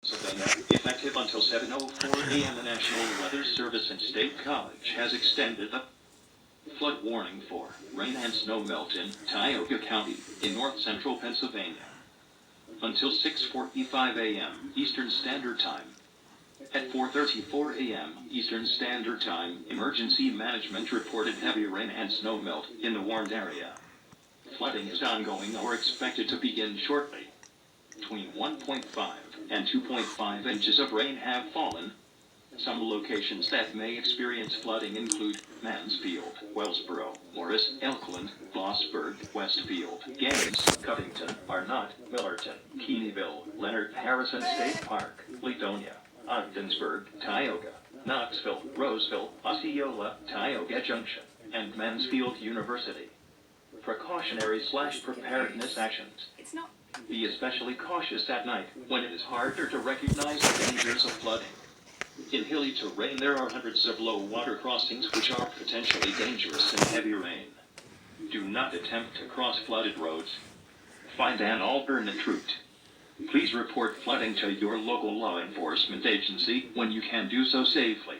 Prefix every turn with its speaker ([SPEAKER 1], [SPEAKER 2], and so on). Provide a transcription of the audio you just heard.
[SPEAKER 1] Pennsylvania, effective until 7:04 a.m. The National Weather Service and State College has extended the flood warning for rain and snow melt in Tioga County in north-central Pennsylvania until 6:45 a.m. Eastern Standard Time. At 4:34 a.m. Eastern Standard Time, emergency management reported heavy rain and snow melt in the warned area. Flooding is ongoing or expected to begin shortly. Between 1.5 and 2.5 inches of rain have fallen. Some locations that may experience flooding include Mansfield, Wellsboro, Morris, Elkland, Blossburg, Westfield, Gaines, Covington, Arnott, Millerton, Keeneyville, Leonard Harrison State Park, Ledonia, Ogdensburg, Tioga, Knoxville, Roseville, Osceola, Tioga Junction, and Mansfield University. Precautionary/preparedness actions. Be especially cautious at night, when it is harder to recognize the dangers of flooding. In hilly terrain there are hundreds of low water crossings which are potentially dangerous in heavy rain. Do not attempt to cross flooded roads. Find an alternate route. Please report flooding to your local law enforcement agency when you can do so safely.